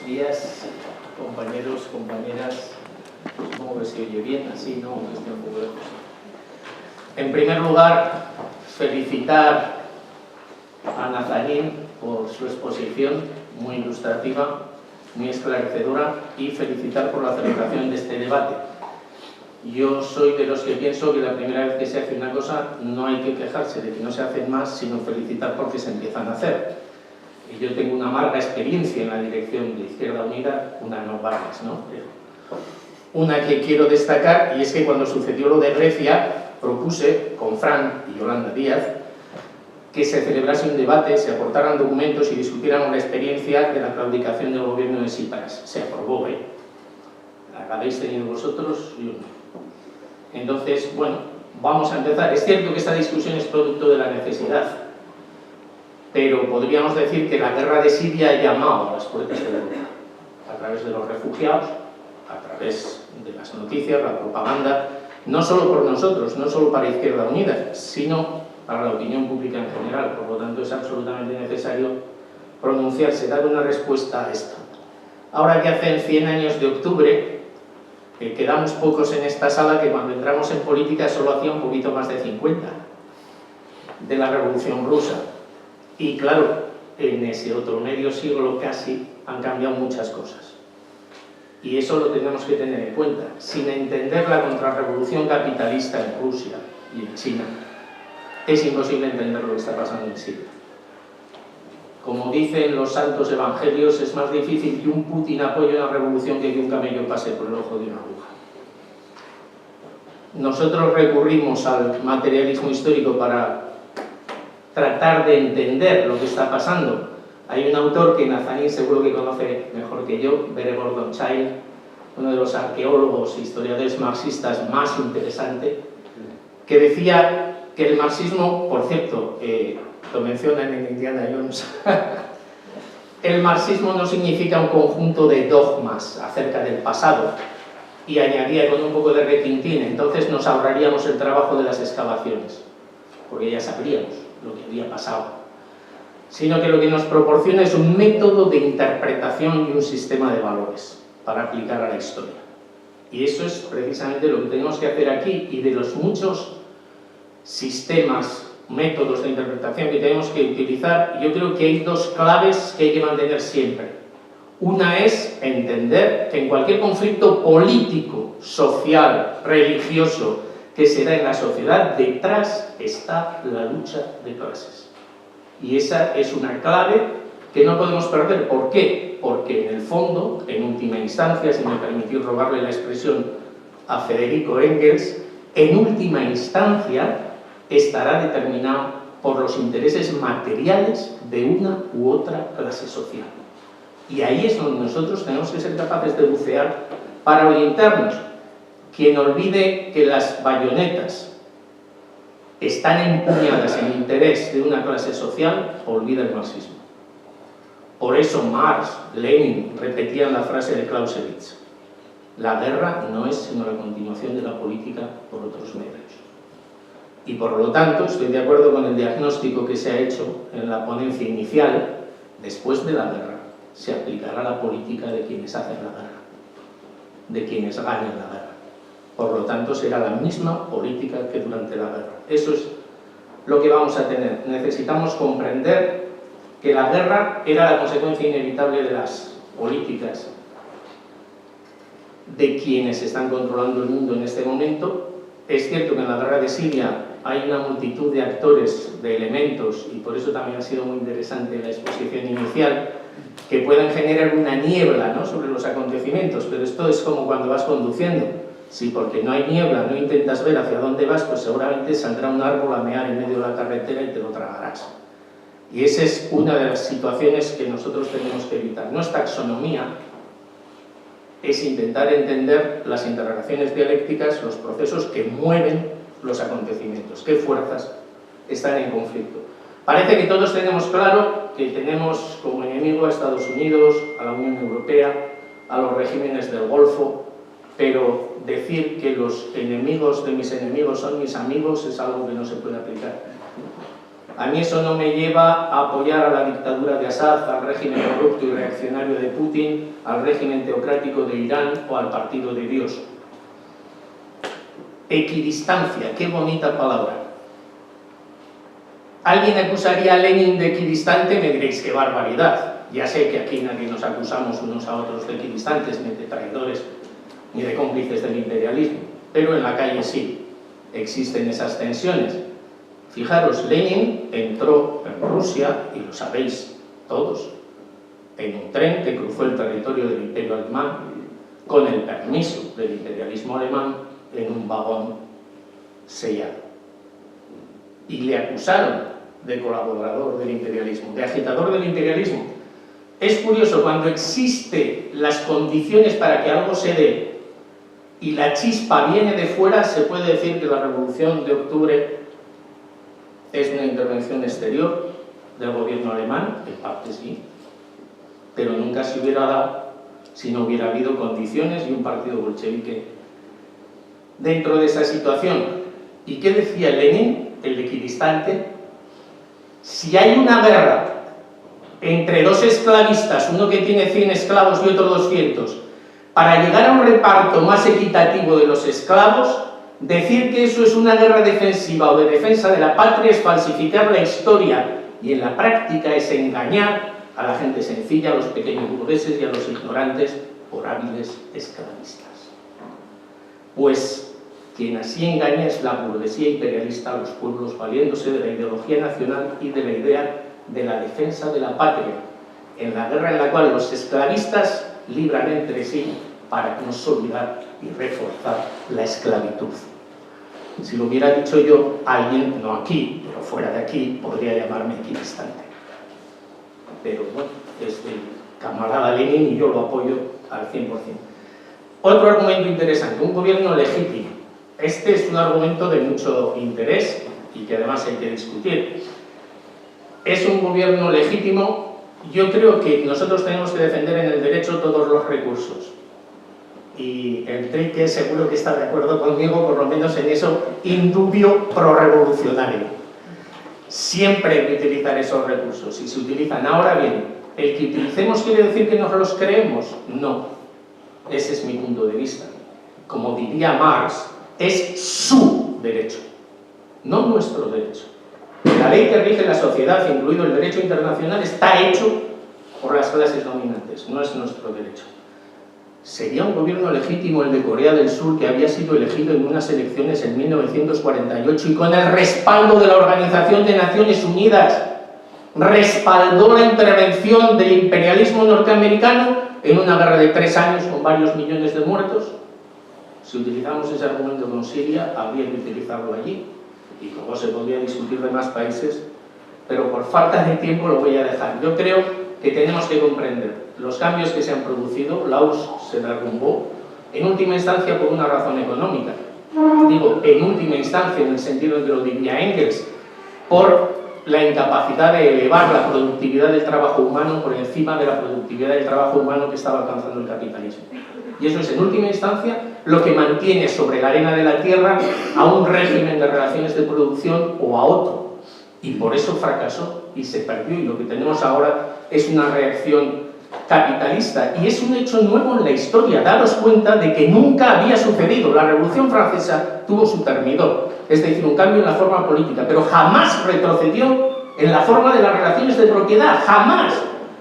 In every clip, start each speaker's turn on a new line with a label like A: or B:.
A: días, compañeros, compañeras. Supongo que se oye bien, así, ¿no? Que esté un poco lejos. En primer lugar, felicitar a Nazanín por su exposición, muy ilustrativa, muy esclarecedora, y felicitar por la celebración de este debate. Yo soy de los que pienso que la primera vez que se hace una cosa no hay que quejarse de que no se hacen más, sino felicitar porque se empiezan a hacer. Y yo tengo una amarga experiencia en la dirección de Izquierda Unida, una no varias, ¿no? Una que quiero destacar, y es que cuando sucedió lo de Grecia, propuse con Fran y Yolanda Díaz que se celebrase un debate, se aportaran documentos y discutieran la experiencia de la claudicación del gobierno de Tsipras. Se aprobó, ¿eh? ¿La habéis tenido vosotros? Yo no. Entonces, bueno, vamos a empezar. Es cierto que esta discusión es producto de la necesidad, pero podríamos decir que la guerra de Siria ha llamado a las puertas de Europa, a través de los refugiados, a través de las noticias, la propaganda, no solo por nosotros, no solo para Izquierda Unida, sino para la opinión pública en general. Por lo tanto, es absolutamente necesario pronunciarse, dar una respuesta a esto. Ahora que hacen 100 años de octubre, quedamos pocos en esta sala que cuando entramos en política solo hacía un poquito más de 50 de la Revolución Rusa. Y claro, en ese otro medio siglo casi han cambiado muchas cosas. Y eso lo tenemos que tener en cuenta. Sin entender la contrarrevolución capitalista en Rusia y en China, es imposible entender lo que está pasando en Siria. Como dicen los santos evangelios, es más difícil que un Putin apoye una revolución que un camello pase por el ojo de una aguja. Nosotros recurrimos al materialismo histórico para tratar de entender lo que está pasando. Hay un autor que Nazanín seguro que conoce mejor que yo, Bere Gordon Childe, uno de los arqueólogos e historiadores marxistas más interesante, que decía que el marxismo, por cierto, lo mencionan en Indiana Jones, el marxismo no significa un conjunto de dogmas acerca del pasado, y añadía con un poco de requintín, entonces nos ahorraríamos el trabajo de las excavaciones, porque ya sabríamos lo que había pasado, sino que lo que nos proporciona es un método de interpretación y un sistema de valores para aplicar a la historia. Y eso es precisamente lo que tenemos que hacer aquí, y de los muchos sistemas, métodos de interpretación que tenemos que utilizar, yo creo que hay dos claves que hay que mantener siempre. Una es entender que en cualquier conflicto político, social, religioso que se da en la sociedad, detrás está la lucha de clases. Y esa es una clave que no podemos perder. ¿Por qué? Porque en el fondo, en última instancia, si me permitís robarle la expresión a Federico Engels, en última instancia estará determinado por los intereses materiales de una u otra clase social. Y ahí es donde nosotros tenemos que ser capaces de bucear para orientarnos. Quien olvide que las bayonetas están empuñadas en interés de una clase social, olvida el marxismo. Por eso Marx, Lenin repetían la frase de Clausewitz: la guerra no es sino la continuación de la política por otros medios. Y por lo tanto estoy de acuerdo con el diagnóstico que se ha hecho en la ponencia inicial. Después de la guerra se aplicará la política de quienes hacen la guerra, de quienes ganan la guerra. Por lo tanto, será la misma política que durante la guerra. Eso es lo que vamos a tener. Necesitamos comprender que la guerra era la consecuencia inevitable de las políticas de quienes están controlando el mundo en este momento. Es cierto que en la guerra de Siria hay una multitud de actores, de elementos, y por eso también ha sido muy interesante la exposición inicial, que pueden generar una niebla, ¿no?, sobre los acontecimientos, pero esto es como cuando vas conduciendo. Si porque no hay niebla no intentas ver hacia dónde vas, pues seguramente saldrá un árbol a mear en medio de la carretera y te lo tragarás. Y esa es una de las situaciones que nosotros tenemos que evitar. No es taxonomía, es intentar entender las interrelaciones dialécticas, los procesos que mueven los acontecimientos, qué fuerzas están en conflicto. Parece que todos tenemos claro que tenemos como enemigo a Estados Unidos, a la Unión Europea, a los regímenes del Golfo, pero decir que los enemigos de mis enemigos son mis amigos es algo que no se puede aplicar. A mí eso no me lleva a apoyar a la dictadura de Assad, al régimen corrupto y reaccionario de Putin, al régimen teocrático de Irán o al partido de Dios. Equidistancia, qué bonita palabra. ¿Alguien acusaría a Lenin de equidistante? Me diréis, qué barbaridad. Ya sé que aquí nadie nos acusamos unos a otros de equidistantes, ni de traidores, ni de cómplices del imperialismo, pero en la calle sí, existen esas tensiones. Fijaros, Lenin entró en Rusia, y lo sabéis todos, en un tren que cruzó el territorio del Imperio Alemán, con el permiso del imperialismo alemán, en un vagón sellado. Y le acusaron de colaborador del imperialismo, de agitador del imperialismo. Es curioso, cuando existen las condiciones para que algo se dé y la chispa viene de fuera, se puede decir que la Revolución de Octubre es una intervención exterior del gobierno alemán, en parte sí, pero nunca se hubiera dado si no hubiera habido condiciones y un partido bolchevique dentro de esa situación. ¿Y qué decía Lenin, el equidistante? Si hay una guerra entre dos esclavistas, uno que tiene 100 esclavos y otro 200, para llegar a un reparto más equitativo de los esclavos, decir que eso es una guerra defensiva o de defensa de la patria es falsificar la historia, y en la práctica es engañar a la gente sencilla, a los pequeños burgueses y a los ignorantes por hábiles esclavistas. Pues quien así engaña es la burguesía imperialista a los pueblos, valiéndose de la ideología nacional y de la idea de la defensa de la patria, en la guerra en la cual los esclavistas libran entre sí para consolidar y reforzar la esclavitud. Si lo hubiera dicho yo, alguien, no aquí, pero fuera de aquí, podría llamarme equidistante. Pero bueno, es el camarada Lenin y yo lo apoyo al 100%. Otro argumento interesante, un gobierno legítimo. Este es un argumento de mucho interés y que además hay que discutir. Es un gobierno legítimo. Yo creo que nosotros tenemos que defender en el derecho todos los recursos. Y Enrique seguro que está de acuerdo conmigo, por lo menos en eso, indubio prorrevolucionario. Siempre hay que utilizar esos recursos y se utilizan. Ahora bien, ¿el que utilicemos quiere decir que nos los creemos? No. Ese es mi punto de vista. Como diría Marx, es su derecho, no nuestro derecho. La ley que rige la sociedad, incluido el derecho internacional, está hecho por las clases dominantes, no es nuestro derecho. Sería un gobierno legítimo el de Corea del Sur, que había sido elegido en unas elecciones en 1948 y con el respaldo de la Organización de Naciones Unidas respaldó la intervención del imperialismo norteamericano en una guerra de 3 años con varios millones de muertos. Si utilizamos ese argumento con Siria, habría que utilizarlo allí, y luego se podría discutir de más países, pero por falta de tiempo lo voy a dejar. Yo creo que tenemos que comprender los cambios que se han producido. La URSS se derrumbó, en última instancia por una razón económica. Digo, en última instancia, en el sentido en que lo diría Engels, por la incapacidad de elevar la productividad del trabajo humano por encima de la productividad del trabajo humano que estaba alcanzando el capitalismo. Y eso es, en última instancia, lo que mantiene sobre la arena de la tierra a un régimen de relaciones de producción o a otro. Y por eso fracasó y se perdió, y lo que tenemos ahora es una reacción capitalista. Y es un hecho nuevo en la historia. Daros cuenta de que nunca había sucedido. La Revolución Francesa tuvo su terminador, es decir, un cambio en la forma política, pero jamás retrocedió en la forma de las relaciones de propiedad, jamás.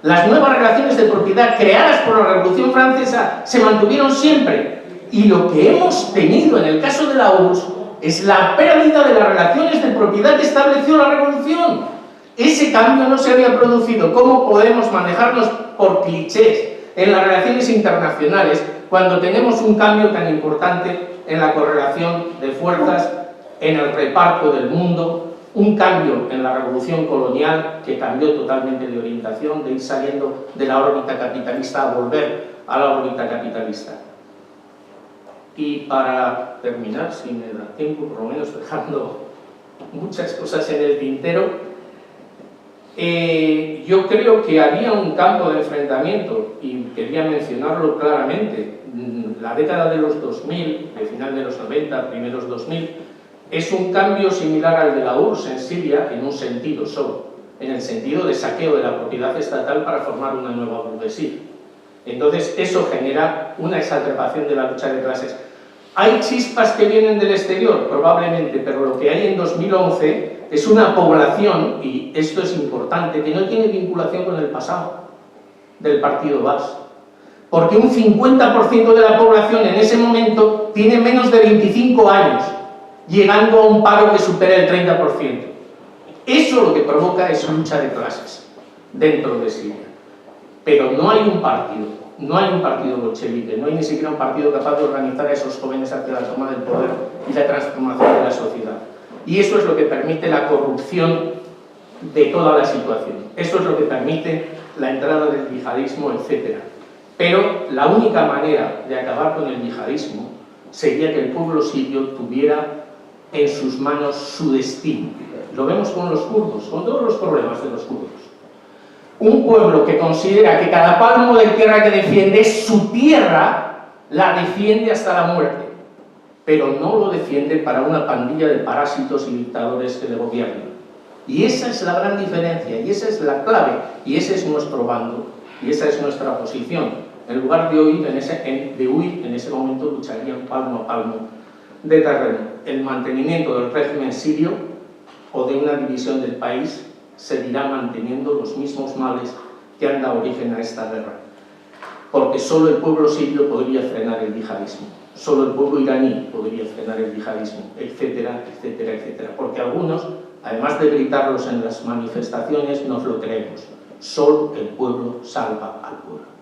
A: Las nuevas relaciones de propiedad creadas por la Revolución Francesa se mantuvieron siempre. Y lo que hemos tenido en el caso de la URSS es la pérdida de las relaciones de propiedad que estableció la Revolución. Ese cambio no se había producido. ¿Cómo podemos manejarnos por clichés en las relaciones internacionales cuando tenemos un cambio tan importante en la correlación de fuerzas, en el reparto del mundo? Un cambio en la revolución colonial que cambió totalmente de orientación, de ir saliendo de la órbita capitalista a volver a la órbita capitalista. Y para terminar, si me da tiempo, por lo menos dejando muchas cosas en el tintero, yo creo que había un campo de enfrentamiento, y quería mencionarlo claramente. La década de los 2000, de final de los 90, primeros 2000, Es un cambio similar al de la URSS en Siria en un sentido solo, en el sentido de saqueo de la propiedad estatal para formar una nueva burguesía. Entonces eso genera una exacerbación de la lucha de clases. ¿Hay chispas que vienen del exterior? Probablemente, pero lo que hay en 2011 es una población, y esto es importante, que no tiene vinculación con el pasado del partido Baas. Porque un 50% de la población en ese momento tiene menos de 25 años, llegando a un paro que supera el 30%. Eso lo que provoca es lucha de clases dentro de Siria. Pero no hay un partido bolchevique, no hay ni siquiera un partido capaz de organizar a esos jóvenes hacia la toma del poder y la transformación de la sociedad. Y eso es lo que permite la corrupción de toda la situación. Eso es lo que permite la entrada del yihadismo, etc. Pero la única manera de acabar con el yihadismo sería que el pueblo sirio tuviera en sus manos su destino. Lo vemos con los kurdos, con todos los problemas de los kurdos. Un pueblo que considera que cada palmo de tierra que defiende es su tierra, la defiende hasta la muerte, pero no lo defiende para una pandilla de parásitos y dictadores que le gobiernan. Y esa es la gran diferencia, y esa es la clave, y ese es nuestro bando, y esa es nuestra posición. En lugar de huir, en ese momento lucharían palmo a palmo de terreno. El mantenimiento del régimen sirio o de una división del país seguirá manteniendo los mismos males que han dado origen a esta guerra. Porque solo el pueblo sirio podría frenar el yihadismo, solo el pueblo iraní podría frenar el yihadismo, etcétera, etcétera, etcétera. Porque algunos, además de gritarlos en las manifestaciones, nos lo creemos. Solo el pueblo salva al pueblo.